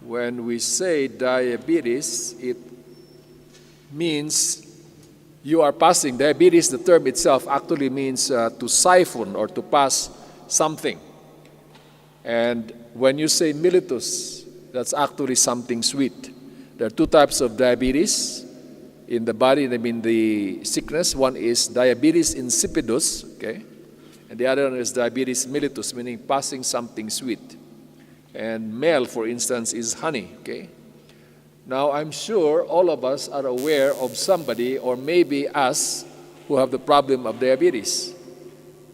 When we say diabetes, it means you are passing. Diabetes, the term itself, actually means to siphon or to pass something. And when you say mellitus, that's actually something sweet. There are two types of diabetes in the body, I mean the sickness. One is diabetes insipidus, okay? And the other one is diabetes mellitus, meaning passing something sweet. And mel, for instance, is honey, okay? Now, I'm sure all of us are aware of somebody, or maybe us, who have the problem of diabetes.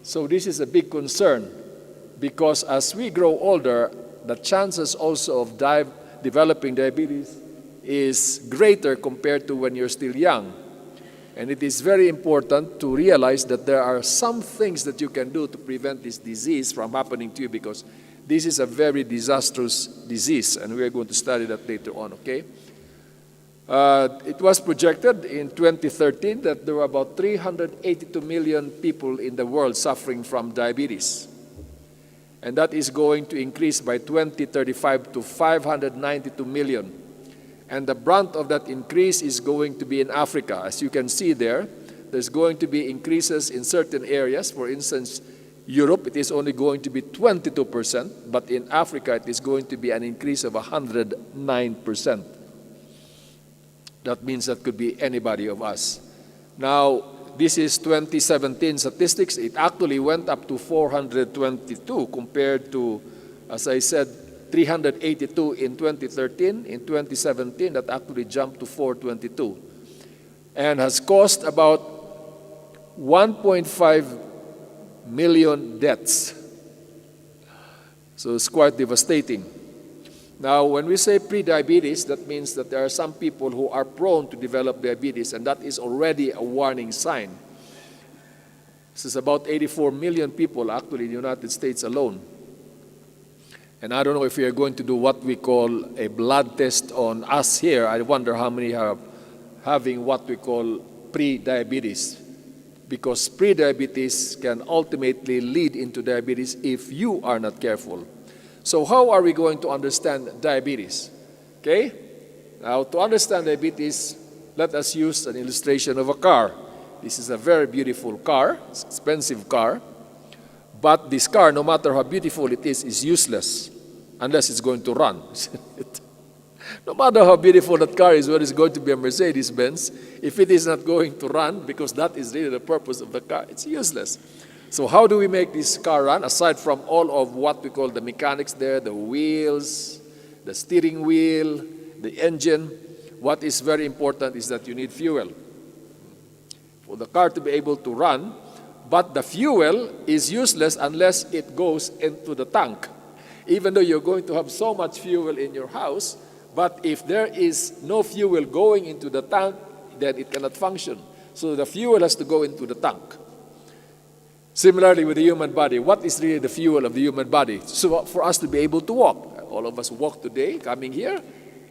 So this is a big concern, because as we grow older, the chances also of developing diabetes is greater compared to when you're still young. And it is very important to realize that there are some things that you can do to prevent this disease from happening to you, because this is a very disastrous disease, and we are going to study that later on, okay? It was projected in 2013 that there were about 382 million people in the world suffering from diabetes. And that is going to increase by 2035 to 592 million. And the brunt of that increase is going to be in Africa. As you can see there, there's going to be increases in certain areas. For instance, Europe, it is only going to be 22%, but in Africa, it is going to be an increase of 109%. That means that could be anybody of us. Now, this is 2017 statistics. It actually went up to 422 compared to, as I said, 382 in 2013. In 2017, that actually jumped to 422 and has caused about 1.5 million deaths. So it's quite devastating. Now, when we say pre-diabetes, that means that there are some people who are prone to develop diabetes, and that is already a warning sign. This is about 84 million people actually in the United States alone. And I don't know if we are going to do what we call a blood test on us here. I wonder how many are having what we call pre-diabetes, because pre-diabetes can ultimately lead into diabetes if you are not careful. So how are we going to understand diabetes? Okay? Now, to understand diabetes, let us use an illustration of a car. This is a very beautiful car. It's an expensive car. But this car, no matter how beautiful it is useless unless it's going to run. No matter how beautiful that car is, whether it's going to be a Mercedes-Benz, if it is not going to run, because that is really the purpose of the car, it's useless. So how do we make this car run, aside from all of what we call the mechanics there, the wheels, the steering wheel, the engine? What is very important is that you need fuel for the car to be able to run, but the fuel is useless unless it goes into the tank. Even though you're going to have so much fuel in your house, but if there is no fuel going into the tank, then it cannot function. So the fuel has to go into the tank. Similarly with the human body, what is really the fuel of the human body? So for us to be able to walk, all of us walk today, coming here,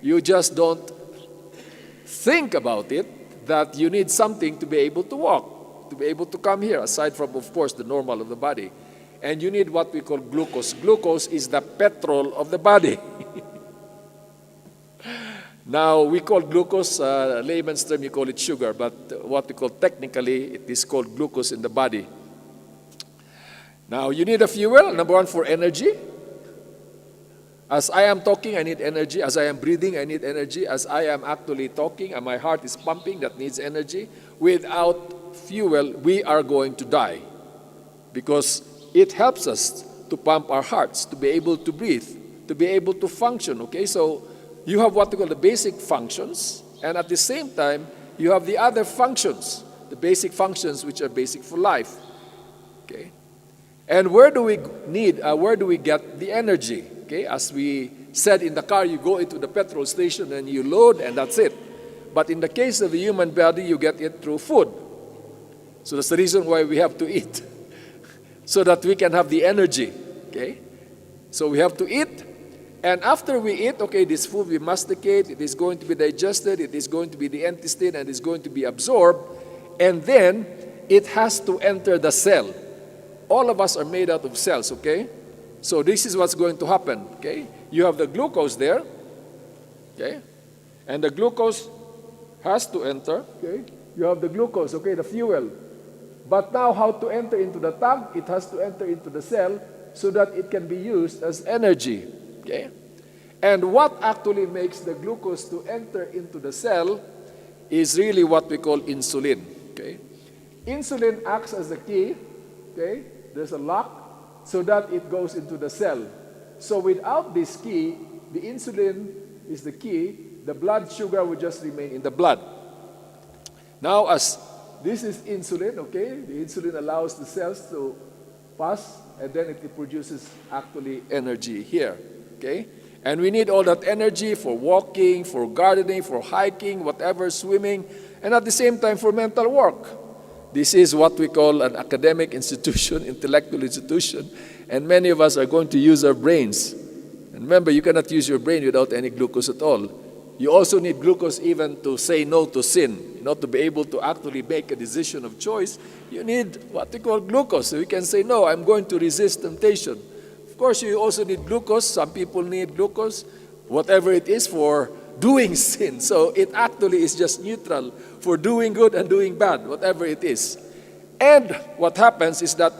you just don't think about it, that you need something to be able to walk, to be able to come here, aside from, of course, the normal of the body. And you need what we call glucose. Glucose is the petrol of the body. Now, we call glucose, layman's term, you call it sugar, but what we call technically, it is called glucose in the body. Now, you need a fuel, number one, for energy. As I am talking, I need energy. As I am breathing, I need energy. As I am actually talking and my heart is pumping, that needs energy. Without fuel, we are going to die, because it helps us to pump our hearts, to be able to breathe, to be able to function, okay? So you have what we call the basic functions, and at the same time, you have the other functions, the basic functions which are basic for life, okay? And where do we get the energy? Okay, as we said, in the car, you go into the petrol station and you load, and that's it. But in the case of the human body, you get it through food. So that's the reason why we have to eat, so that we can have the energy. Okay, so we have to eat, and after we eat, okay, this food we masticate, it is going to be digested, it is going to be the intestine, and it's going to be absorbed, and then it has to enter the cell. All of us are made out of cells, okay? So this is what's going to happen, okay? You have the glucose there, Okay? And the glucose has to enter. Okay? You have the glucose, okay, the fuel. But now how to enter into the tank? It has to enter into the cell so that it can be used as energy. Okay? And what actually makes the glucose to enter into the cell is really what we call insulin. Okay? Insulin acts as the key. Okay? There's a lock so that it goes into the cell. So without this key, the insulin is the key, the blood sugar will just remain in the blood. Now as this is insulin, okay, the insulin allows the cells to pass and then it produces actually energy here, okay? And we need all that energy for walking, for gardening, for hiking, whatever, swimming, and at the same time for mental work. This is what we call an academic institution, intellectual institution, and many of us are going to use our brains. And remember, you cannot use your brain without any glucose at all. You also need glucose even to say no to sin. Not to be able to actually make a decision of choice, you need what we call glucose. So you can say, no, I'm going to resist temptation. Of course, you also need glucose. Some people need glucose, whatever it is, for doing sin. So it actually is just neutral for doing good and doing bad, whatever it is. And what happens is that,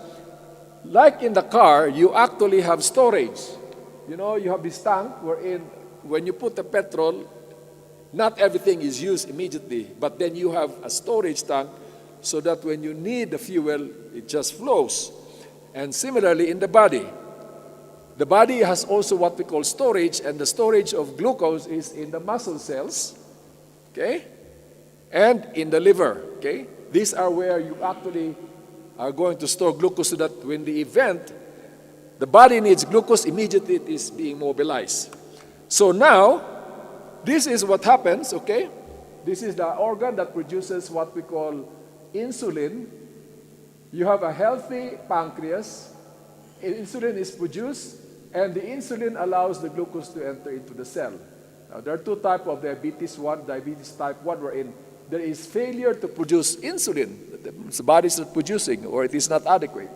like in the car, you actually have storage. You know, you have this tank wherein when you put the petrol, not everything is used immediately, but then you have a storage tank so that when you need the fuel, it just flows. And similarly in the body has also what we call storage, and the storage of glucose is in the muscle cells, okay, and in the liver, okay. These are where you actually are going to store glucose so that when the event, the body needs glucose, immediately it is being mobilized. So now, this is what happens, okay? This is the organ that produces what we call insulin. You have a healthy pancreas. Insulin is produced, and the insulin allows the glucose to enter into the cell. Now, there are two types of diabetes. One, diabetes type 1, wherein there is failure to produce insulin. The body is not producing, or it is not adequate.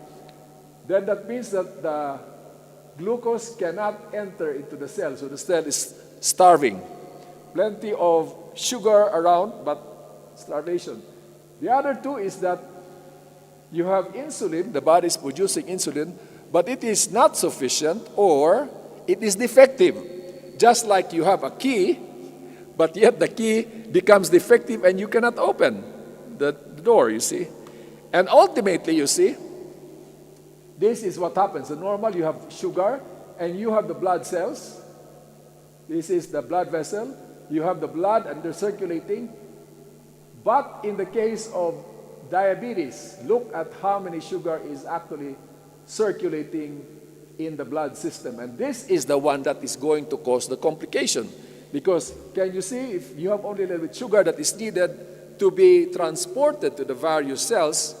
Then that means that the glucose cannot enter into the cell, so the cell is starving. Plenty of sugar around, but starvation. The other two is that you have insulin, the body is producing insulin, but it is not sufficient or it is defective. Just like you have a key, but yet the key becomes defective and you cannot open the door, you see. And ultimately, you see, this is what happens. In normal, you have sugar and you have the blood cells. This is the blood vessel. You have the blood and they're circulating. But in the case of diabetes, look at how many sugar is actually circulating in the blood system. And this is the one that is going to cause the complication. Because can you see, if you have only a little bit sugar that is needed to be transported to the various cells,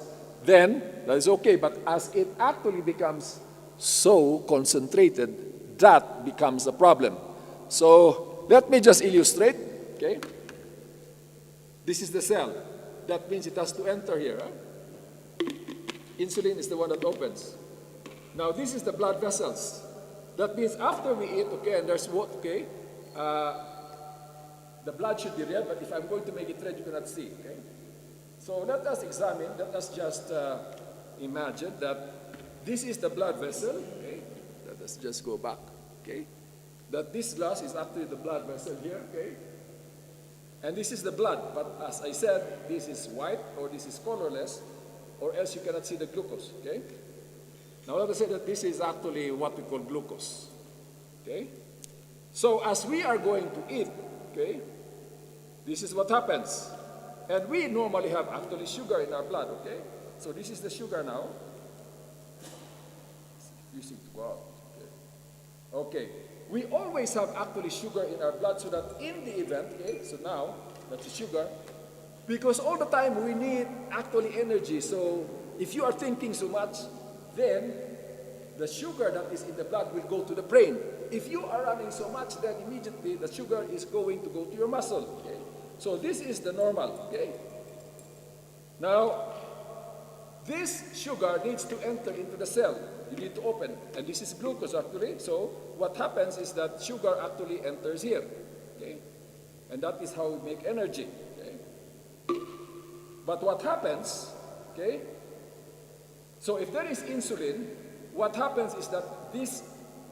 then that is okay. But as it actually becomes so concentrated, that becomes a problem. So let me just illustrate, okay? This is the cell. That means it has to enter here. Huh? Insulin is the one that opens. Now this is the blood vessels. That means after we eat, okay, and there's what, okay, the blood should be red, but if I'm going to make it red, you cannot see, okay? So let us examine, let us just imagine that this is the blood vessel, okay? Let us just go back, okay? That this glass is actually the blood vessel here, okay? And this is the blood, but as I said, this is white or this is colorless, or else you cannot see the glucose, okay? Now let us say that this is actually what we call glucose, okay? So as we are going to eat, okay, this is what happens. And we normally have actually sugar in our blood, okay? So this is the sugar now. Wow, okay. We always have actually sugar in our blood so that in the event, okay, so now that's the sugar, because all the time we need actually energy. So if you are thinking so much, then the sugar that is in the blood will go to the brain. If you are running so much, then immediately the sugar is going to go to your muscle, okay? So this is the normal, okay? Now, this sugar needs to enter into the cell. You need to open, and this is glucose actually. So what happens is that sugar actually enters here, okay? And that is how we make energy. Okay? But what happens, okay? So if there is insulin, what happens is that this,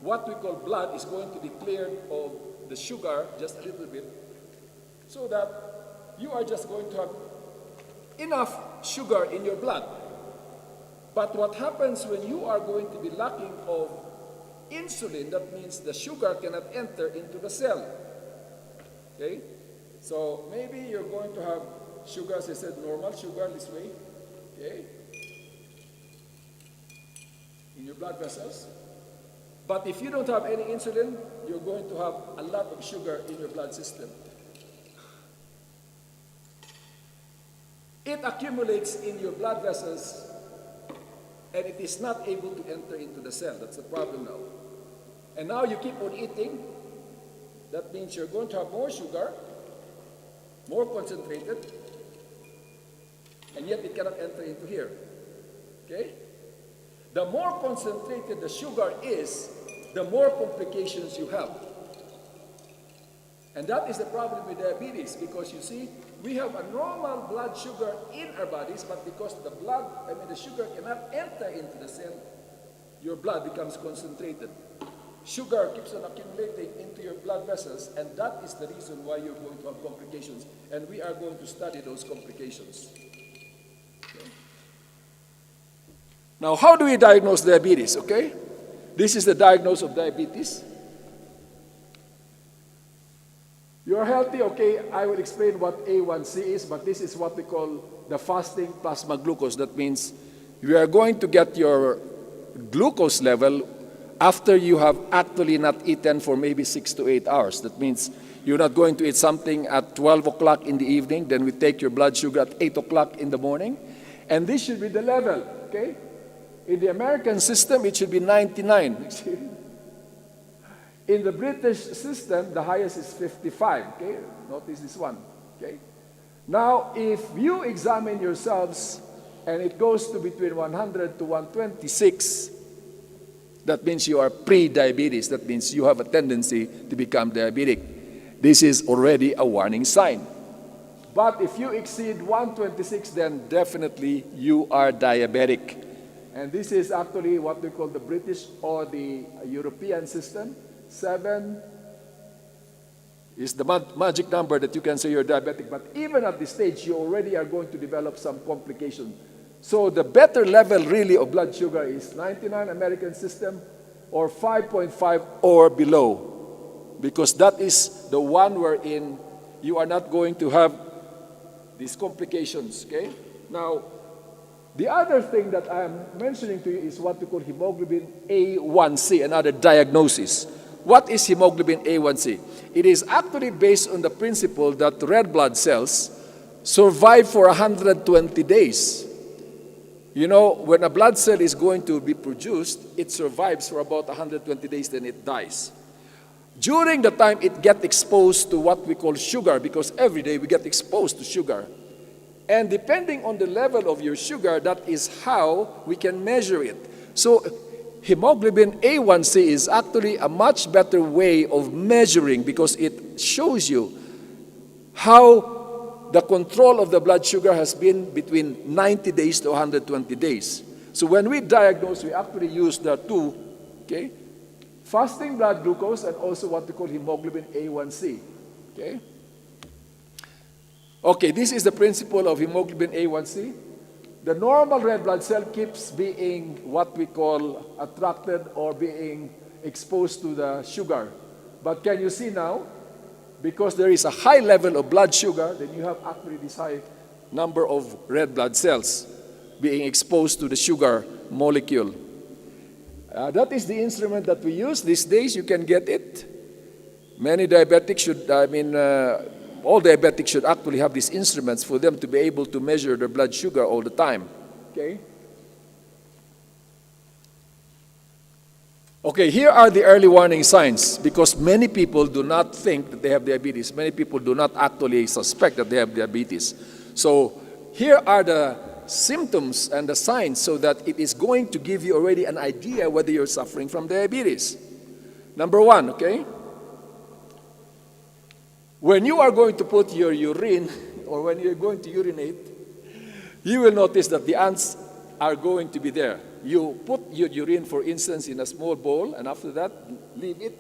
what we call blood, is going to be cleared of the sugar just a little bit, so that you are just going to have enough sugar in your blood. But what happens when you are going to be lacking of insulin, that means the sugar cannot enter into the cell. Okay? So maybe you're going to have sugar, as I said, normal sugar this way. Okay? In your blood vessels. But if you don't have any insulin, you're going to have a lot of sugar in your blood system. It accumulates in your blood vessels and it is not able to enter into the cell. That's the problem now. And now you keep on eating. That means you're going to have more sugar, more concentrated, and yet it cannot enter into here. Okay? The more concentrated the sugar is, the more complications you have. And that is the problem with diabetes, because you see, we have a normal blood sugar in our bodies, but because the sugar cannot enter into the cell, your blood becomes concentrated. Sugar keeps on accumulating into your blood vessels, and that is the reason why you're going to have complications. And we are going to study those complications. Okay. Now, how do we diagnose diabetes? Okay, this is the diagnosis of diabetes. You're healthy, okay, I will explain what A1C is, but this is what we call the fasting plasma glucose. That means you are going to get your glucose level after you have actually not eaten for maybe 6 to 8 hours. That means you're not going to eat something at 12 o'clock in the evening, then we take your blood sugar at 8 o'clock in the morning, and this should be the level, okay? In the American system, it should be 99. In the British system, the highest is 55, okay? Notice this one, okay? Now, if you examine yourselves and it goes to between 100 to 126, that means you are pre-diabetes. That means you have a tendency to become diabetic. This is already a warning sign. But if you exceed 126, then definitely you are diabetic. And this is actually what we call the British or the European system. 7 is the magic number that you can say you're diabetic. But even at this stage, you already are going to develop some complications. So the better level really of blood sugar is 99 American system or 5.5 or below. Because that is the one wherein you are not going to have these complications, okay? Now, the other thing that I am mentioning to you is what we call hemoglobin A1C, another diagnosis. What is hemoglobin A1C? It is actually based on the principle that red blood cells survive for 120 days. You know, when a blood cell is going to be produced, it survives for about 120 days, then it dies. During the time it gets exposed to what we call sugar, because every day we get exposed to sugar. And depending on the level of your sugar, that is how we can measure it. So hemoglobin A1C is actually a much better way of measuring because it shows you how the control of the blood sugar has been between 90 days to 120 days. So when we diagnose, we actually use the two, okay? Fasting blood glucose and also what we call hemoglobin A1C, okay? Okay, this is the principle of hemoglobin A1C. The normal red blood cell keeps being what we call attracted or being exposed to the sugar. But can you see now? Because there is a high level of blood sugar, then you have actually this high number of red blood cells being exposed to the sugar molecule. That is the instrument that we use. These days you can get it. Many diabetics should, all diabetics should actually have these instruments for them to be able to measure their blood sugar all the time. Okay? Okay, here are the early warning signs because many people do not think that they have diabetes. Many people do not actually suspect that they have diabetes. So here are the symptoms and the signs so that it is going to give you already an idea whether you're suffering from diabetes. Number 1, okay? When you are going to put your urine, or when you're going to urinate, you will notice that the ants are going to be there. You put your urine, for instance, in a small bowl, and after that, leave it,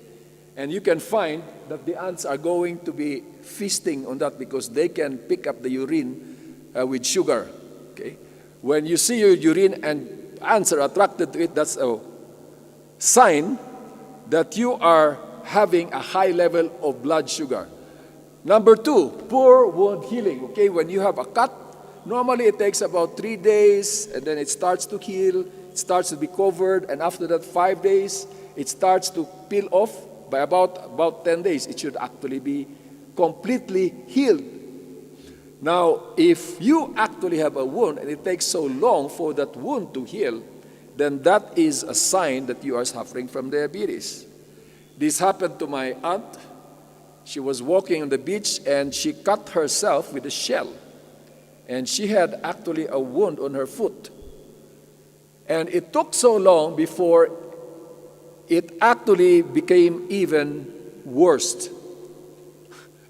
and you can find that the ants are going to be feasting on that because they can pick up the urine with sugar. Okay? When you see your urine and ants are attracted to it, that's a sign that you are having a high level of blood sugar. Number two, poor wound healing. Okay, when you have a cut, normally it takes about 3 days, and then it starts to heal, it starts to be covered, and after that 5 days, it starts to peel off. By about 10 days, it should actually be completely healed. Now, if you actually have a wound and it takes so long for that wound to heal, then that is a sign that you are suffering from diabetes. This happened to my aunt. She was walking on the beach and she cut herself with a shell. And she had actually a wound on her foot. And it took so long before it actually became even worse.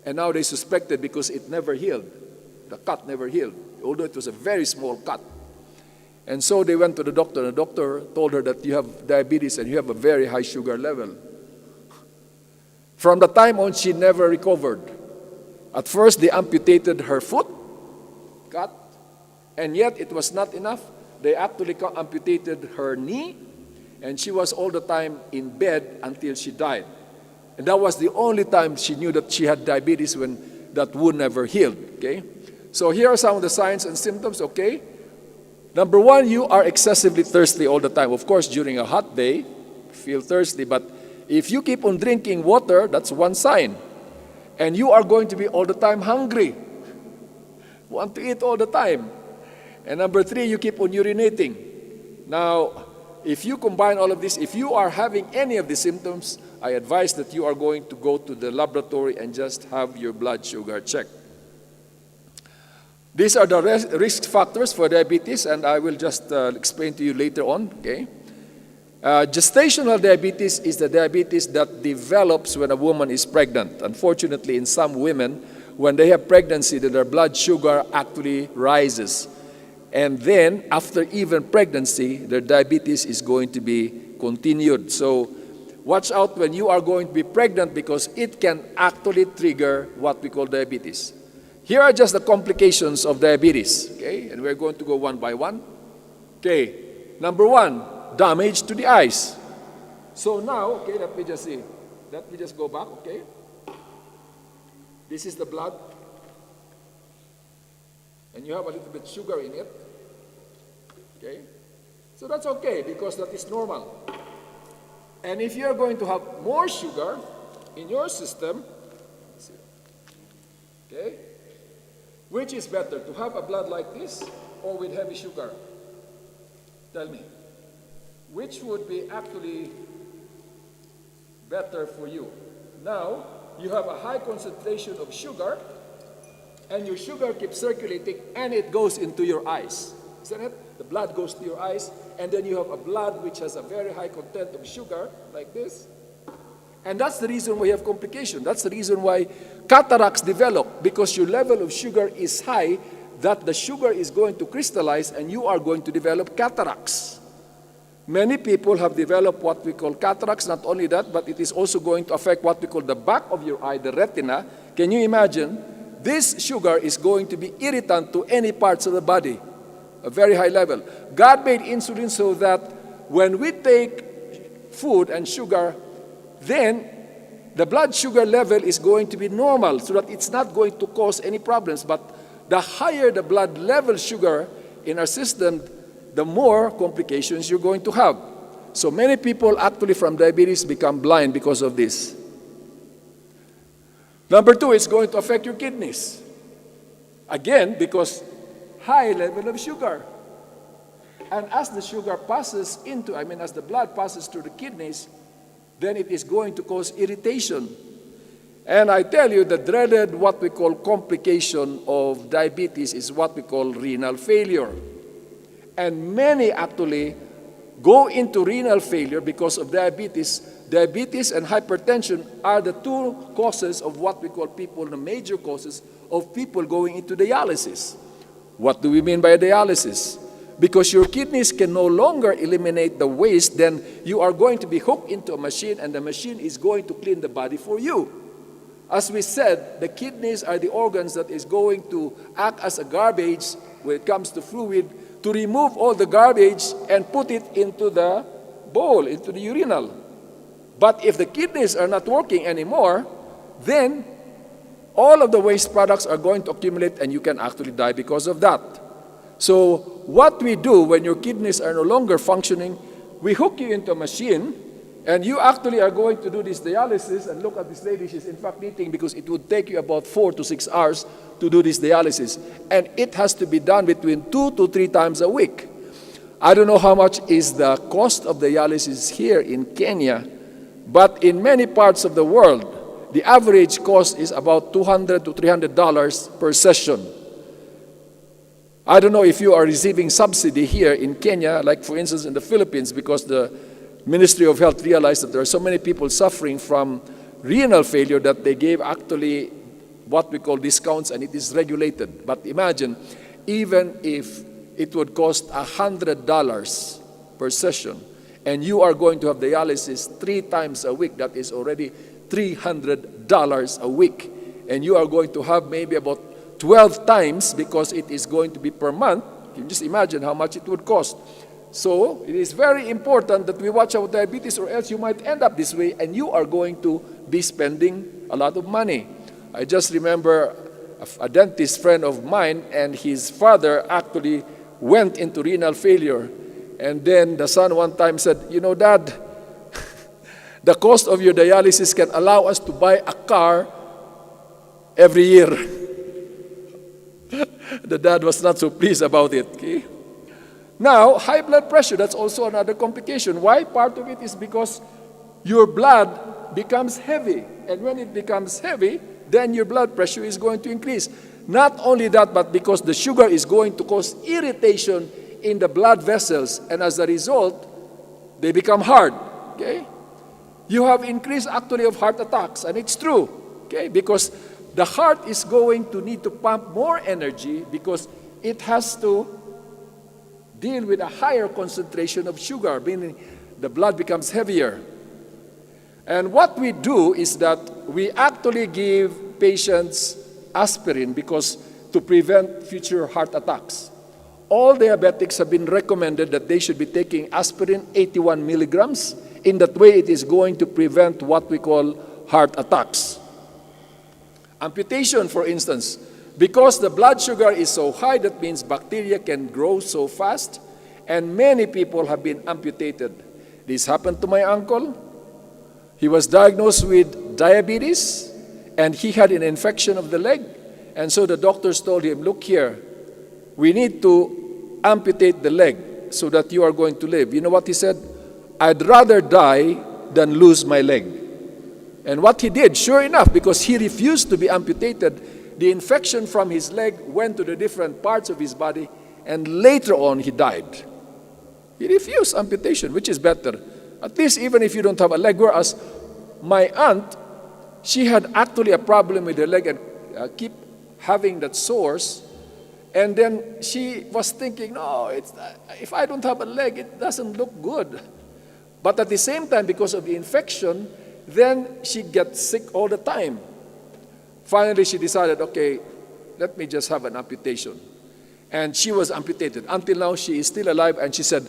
And now they suspected because it never healed. The cut never healed, although it was a very small cut. And so they went to the doctor, and the doctor told her that you have diabetes and you have a very high sugar level. From the time on, she never recovered. At first, they amputated her foot, cut, and yet it was not enough. They actually amputated her knee, and she was all the time in bed until she died. And that was the only time she knew that she had diabetes, when that wound never healed, okay? So here are some of the signs and symptoms, okay? Number one, you are excessively thirsty all the time. Of course, during a hot day, feel thirsty, but if you keep on drinking water, that's one sign. And you are going to be all the time hungry. Want to eat all the time. And number three, you keep on urinating. Now, if you combine all of this, if you are having any of the symptoms, I advise that you are going to go to the laboratory and just have your blood sugar checked. These are the risk factors for diabetes, and I will just explain to you later on, okay? Gestational diabetes is the diabetes that develops when a woman is pregnant. Unfortunately, in some women, when they have pregnancy, their blood sugar actually rises. And then, after even pregnancy, their diabetes is going to be continued. So, watch out when you are going to be pregnant, because it can actually trigger what we call diabetes. Here are just the complications of diabetes, okay? And we're going to go one by one. Okay, number one, damage to the eyes. So now, okay, let me just see. Let me just go back, okay? This is the blood. And you have a little bit sugar in it. Okay? So that's okay, because that is normal. And if you're going to have more sugar in your system, okay, which is better, to have a blood like this or with heavy sugar? Tell me. Which would be actually better for you? Now, you have a high concentration of sugar, and your sugar keeps circulating, and it goes into your eyes. Isn't it? The blood goes to your eyes, and then you have a blood which has a very high content of sugar, like this. And that's the reason why you have complication. That's the reason why cataracts develop, because your level of sugar is high, that the sugar is going to crystallize, and you are going to develop cataracts. Many people have developed what we call cataracts. Not only that, but it is also going to affect what we call the back of your eye, the retina. Can you imagine? This sugar is going to be irritant to any parts of the body, a very high level. God made insulin so that when we take food and sugar, then the blood sugar level is going to be normal, so that it's not going to cause any problems. But the higher the blood level sugar in our system, the more complications you're going to have. So many people actually from diabetes become blind because of this. Number two, it's going to affect your kidneys. Again, because high level of sugar. And as the sugar passes into, as the blood passes through the kidneys, then it is going to cause irritation. And I tell you, the dreaded what we call complication of diabetes is what we call renal failure. And many actually go into renal failure because of diabetes. Diabetes and hypertension are the two causes of what we call the major causes of people going into dialysis. What do we mean by dialysis? Because your kidneys can no longer eliminate the waste, then you are going to be hooked into a machine, and the machine is going to clean the body for you. As we said, the kidneys are the organs that is going to act as a garbage when it comes to fluid, to remove all the garbage and put it into the bowl, into the urinal. But if the kidneys are not working anymore, then all of the waste products are going to accumulate and you can actually die because of that. So what we do when your kidneys are no longer functioning, we hook you into a machine and you actually are going to do this dialysis. And look at this lady, she's in fact knitting because it would take you about 4 to 6 hours to do this dialysis. And it has to be done between 2 to 3 times a week. I don't know how much is the cost of dialysis here in Kenya, but in many parts of the world, the average cost is about $200 to $300 per session. I don't know if you are receiving subsidy here in Kenya, like for instance in the Philippines, because the Ministry of Health realized that there are so many people suffering from renal failure that they gave actually what we call discounts, and it is regulated. But imagine, even if it would cost $100 per session, and you are going to have dialysis 3 times a week, that is already $300 a week. And you are going to have maybe about 12 times because it is going to be per month. You can just imagine how much it would cost. So it is very important that we watch our diabetes, or else you might end up this way and you are going to be spending a lot of money. I just remember a dentist friend of mine, and his father actually went into renal failure. And then the son one time said, "You know, Dad, the cost of your dialysis can allow us to buy a car every year." The dad was not so pleased about it. Okay? Now, high blood pressure, that's also another complication. Why? Part of it is because your blood becomes heavy. And when it becomes heavy, then your blood pressure is going to increase. Not only that, but because the sugar is going to cause irritation in the blood vessels. And as a result, they become hard. Okay? You have increase actually of heart attacks, and it's true, okay? Because the heart is going to need to pump more energy because it has to deal with a higher concentration of sugar, meaning the blood becomes heavier. And what we do is that we actually give patients aspirin because to prevent future heart attacks. All diabetics have been recommended that they should be taking aspirin 81 milligrams. In that way, it is going to prevent what we call heart attacks. Amputation, for instance, because the blood sugar is so high, that means bacteria can grow so fast, and many people have been amputated. This happened to my uncle. He was diagnosed with diabetes, and he had an infection of the leg. And so the doctors told him, "Look here, we need to amputate the leg so that you are going to live." You know what he said? "I'd rather die than lose my leg." And what he did, sure enough, because he refused to be amputated, the infection from his leg went to the different parts of his body, and later on he died. He refused amputation, which is better. At least even if you don't have a leg. Whereas my aunt, she had actually a problem with her leg and keep having that sores. And then she was thinking, "No, if I don't have a leg, it doesn't look good." But at the same time, because of the infection, then she gets sick all the time. Finally, she decided, okay, let me just have an amputation. And she was amputated. Until now, she is still alive. And she said,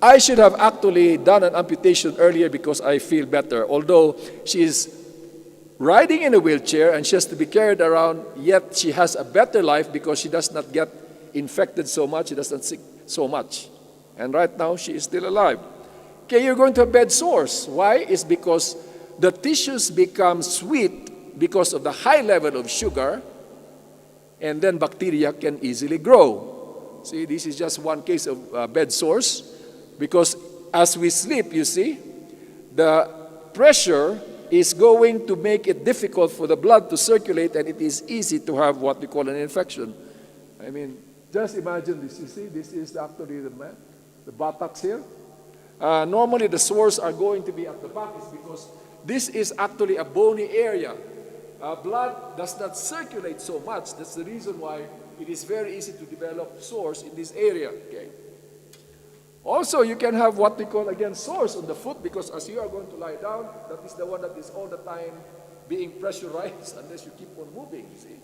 "I should have actually done an amputation earlier because I feel better." Although she is riding in a wheelchair and she has to be carried around, yet she has a better life because she does not get infected so much, she doesn't sick so much. And right now, she is still alive. Okay, you're going to have bed sores. Why? It's because the tissues become sweet because of the high level of sugar, and then bacteria can easily grow. See, this is just one case of bed sores, because as we sleep, you see, the pressure is going to make it difficult for the blood to circulate, and it is easy to have what we call an infection. I mean, just imagine this. You see, this is actually the buttocks here. Normally, the sores are going to be at the back is because this is actually a bony area. Blood does not circulate so much. That's the reason why it is very easy to develop sores in this area. Okay. Also, you can have what we call, again, sores on the foot because as you are going to lie down, that is the one that is all the time being pressurized unless you keep on moving, see.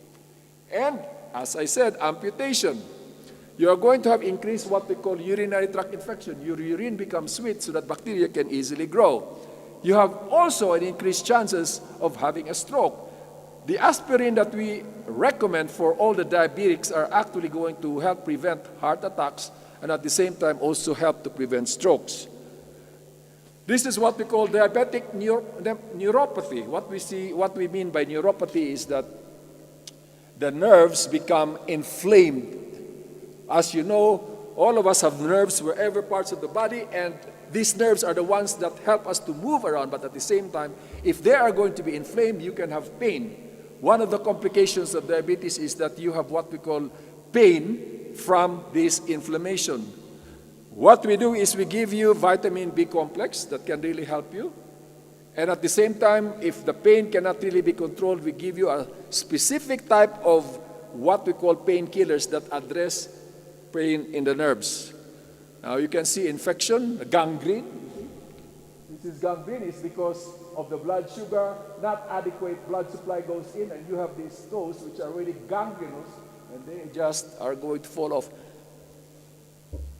And, as I said, amputation. You are going to have increased what we call urinary tract infection. Your urine becomes sweet so that bacteria can easily grow. You have also an increased chances of having a stroke. The aspirin that we recommend for all the diabetics are actually going to help prevent heart attacks and at the same time also help to prevent strokes. This is what we call diabetic neuropathy. What we mean by neuropathy is that the nerves become inflamed. As you know, all of us have nerves wherever parts of the body, and these nerves are the ones that help us to move around, but at the same time, if they are going to be inflamed, you can have pain. One of the complications of diabetes is that you have what we call pain from this inflammation. What we do is we give you vitamin B complex that can really help you. And at the same time, if the pain cannot really be controlled, we give you a specific type of what we call painkillers that address pain in the nerves. Now you can see infection, gangrene. This is gangrene is because of the blood sugar, not adequate blood supply goes in, and you have these toes which are really gangrenous, and they just are going to fall off.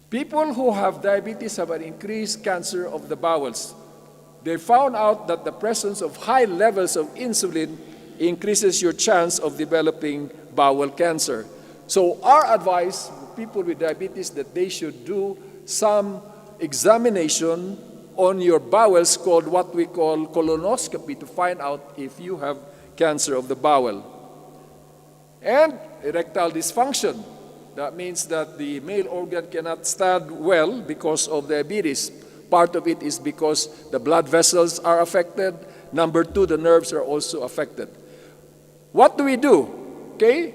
People who have diabetes have an increased cancer of the bowels. They found out that the presence of high levels of insulin increases your chance of developing bowel cancer. So our advice to people with diabetes that they should do some examination on your bowels called what we call colonoscopy to find out if you have cancer of the bowel. And erectile dysfunction. That means that the male organ cannot stand well because of diabetes. Part of it is because the blood vessels are affected. Number two, the nerves are also affected. What do we do? Okay?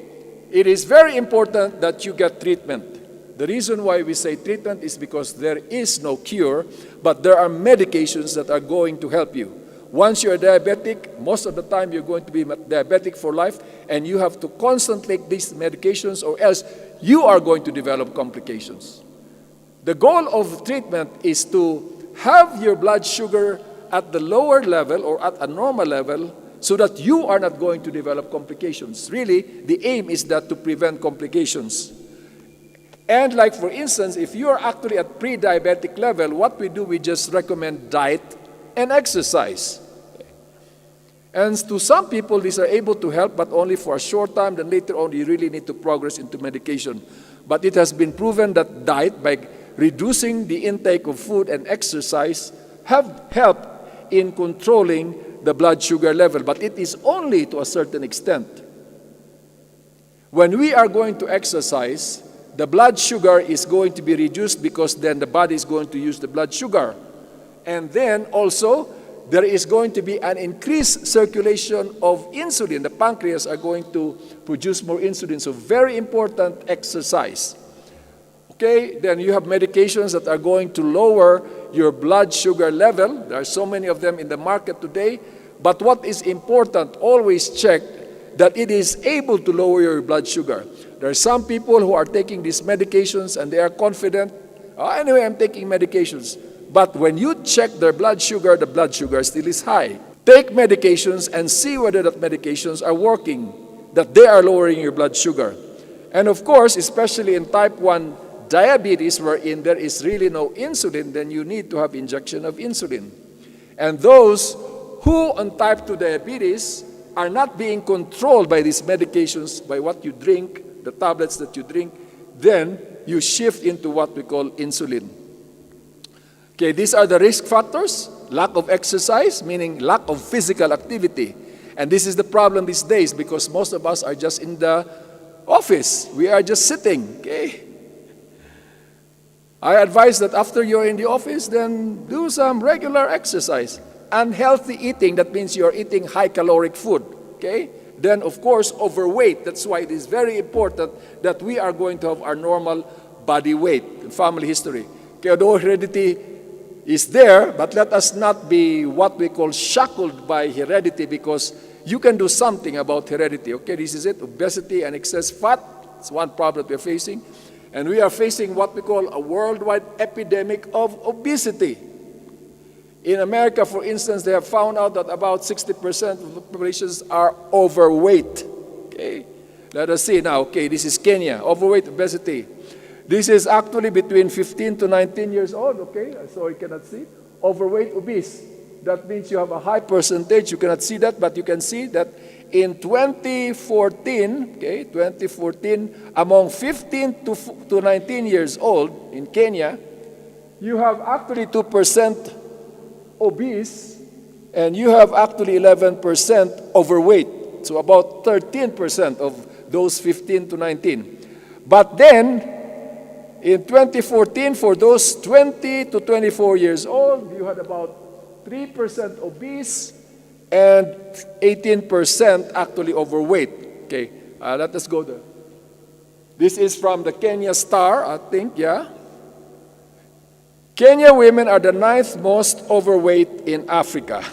It is very important that you get treatment. The reason why we say treatment is because there is no cure, but there are medications that are going to help you. Once you're diabetic, most of the time you're going to be diabetic for life, and you have to constantly take these medications or else you are going to develop complications. The goal of treatment is to have your blood sugar at the lower level or at a normal level so that you are not going to develop complications. Really, the aim is that to prevent complications. And like for instance, if you are actually at pre-diabetic level, what we do, we just recommend diet and exercise. And to some people, these are able to help, but only for a short time. Then later on, you really need to progress into medication. But it has been proven that diet, by reducing the intake of food and exercise, have helped in controlling the blood sugar level. But it is only to a certain extent. When we are going to exercise, the blood sugar is going to be reduced because then the body is going to use the blood sugar. And then also, there is going to be an increased circulation of insulin. The pancreas are going to produce more insulin. So very important exercise. Okay, then you have medications that are going to lower your blood sugar level. There are so many of them in the market today. But what is important, always check that it is able to lower your blood sugar. There are some people who are taking these medications and they are confident, anyway, I'm taking medications. But when you check their blood sugar, the blood sugar still is high. Take medications and see whether that medications are working, that they are lowering your blood sugar. And of course, especially in type 1 diabetes, wherein there is really no insulin, then you need to have injection of insulin. And those who on type 2 diabetes are not being controlled by these medications, by what you drink, the tablets that you drink, then you shift into what we call insulin. Okay, these are the risk factors. Lack of exercise, meaning lack of physical activity. And this is the problem these days because most of us are just in the office. We are just sitting, okay? I advise that after you're in the office, then do some regular exercise. Unhealthy eating, that means you're eating high-caloric food, okay? Then, of course, overweight. That's why it is very important that we are going to have our normal body weight, family history. Okay, although heredity is there, but let us not be what we call shackled by heredity, because you can do something about heredity. Okay, this is it. Obesity and excess fat. It's one problem that we're facing. And we are facing what we call a worldwide epidemic of obesity. In America, for instance, they have found out that about 60% of the populations are overweight. Okay, let us see now. Okay, this is Kenya, overweight, obesity. This is actually between 15 to 19 years old. Okay, so you cannot see. Overweight, obese. That means you have a high percentage. You cannot see that, but you can see that in 2014, okay, 2014, among 15 to 19 years old in Kenya, you have actually 2% obese, and you have actually 11% overweight. So about 13% of those 15 to 19. But then, in 2014, for those 20 to 24 years old, you had about 3% obese and 18% actually overweight. Okay, let us go there. This is from the Kenya Star, I think, yeah. Kenya women are the 9th most overweight in Africa.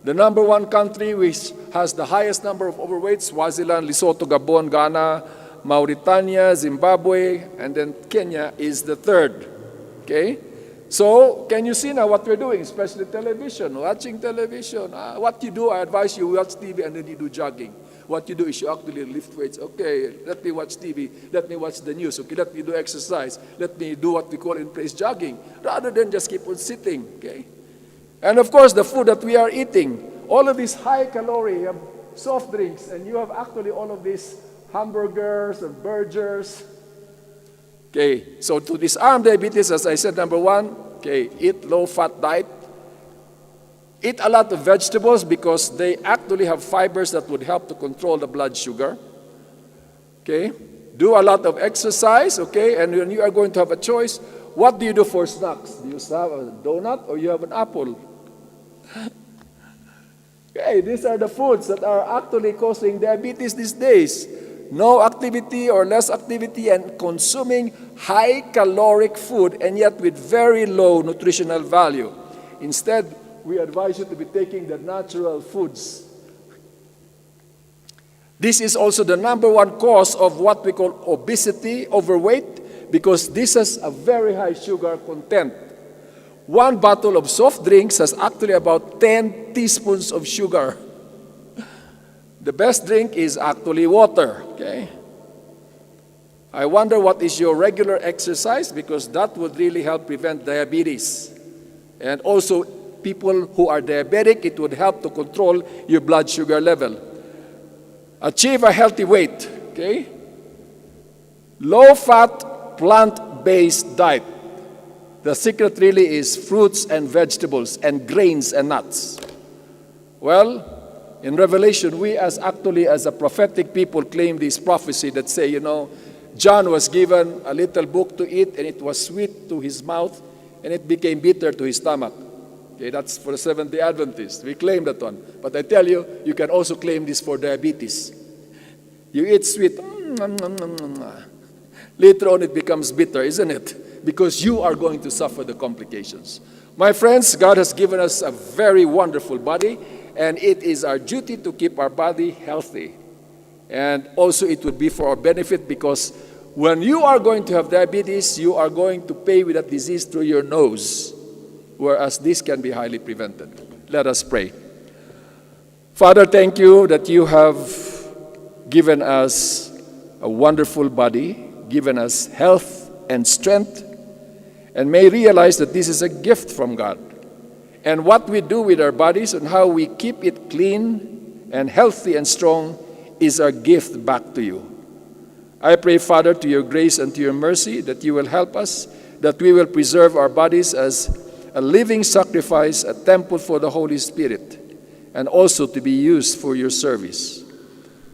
The number 1 country which has the highest number of overweight, Swaziland, Lesotho, Gabon, Ghana, Mauritania, Zimbabwe, and then Kenya is the 3rd. Okay? So, can you see now what we're doing, especially television, watching television? What you do, I advise you watch TV and then you do jogging. What you do is you actually lift weights. Okay, let me watch TV, let me watch the news, okay, let me do exercise, let me do what we call in place jogging, rather than just keep on sitting, okay? And of course, the food that we are eating, all of these high calorie, you have soft drinks, and you have actually all of these hamburgers and burgers. Okay, so to disarm diabetes, as I said, number 1, okay, eat low-fat diet. Eat a lot of vegetables because they actually have fibers that would help to control the blood sugar. Okay, do a lot of exercise, okay, and when you are going to have a choice, what do you do for snacks? Do you have a donut or you have an apple? Okay, these are the foods that are actually causing diabetes these days. No activity or less activity and consuming high caloric food and yet with very low nutritional value. Instead, we advise you to be taking the natural foods. This is also the number 1 cause of what we call obesity, overweight, because this has a very high sugar content. 1 bottle of soft drinks has actually about 10 teaspoons of sugar. The best drink is actually water, okay? I wonder what is your regular exercise, because that would really help prevent diabetes. And also, people who are diabetic, it would help to control your blood sugar level. Achieve a healthy weight, okay? Low-fat, plant-based diet. The secret really is fruits and vegetables and grains and nuts. Well, in Revelation, we as a prophetic people claim this prophecy that say, John was given a little book to eat and it was sweet to his mouth and it became bitter to his stomach. Okay, that's for the Seventh-day Adventists. We claim that one. But I tell you, you can also claim this for diabetes. You eat sweet, later on it becomes bitter, isn't it? Because you are going to suffer the complications. My friends, God has given us a very wonderful body, and it is our duty to keep our body healthy. And also it would be for our benefit, because when you are going to have diabetes, you are going to pay with that disease through your nose, whereas this can be highly prevented. Let us pray. Father, thank you that you have given us a wonderful body, given us health and strength, and may realize that this is a gift from God. And what we do with our bodies and how we keep it clean and healthy and strong is our gift back to you. I pray, Father, to your grace and to your mercy, that you will help us, that we will preserve our bodies as a living sacrifice, a temple for the Holy Spirit, and also to be used for your service.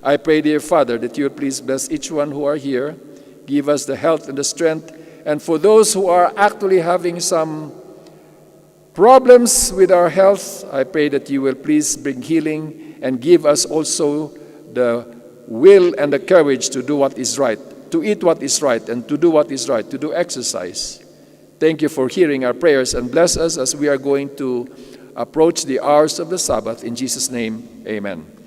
I pray, dear Father, that you will please bless each one who are here, give us the health and the strength, and for those who are actually having some problems with our health, I pray that you will please bring healing and give us also the will and the courage to do what is right, to eat what is right, and to do what is right, to do exercise, Thank you for hearing our prayers, and bless us as we are going to approach the hours of the Sabbath. In Jesus' name, amen.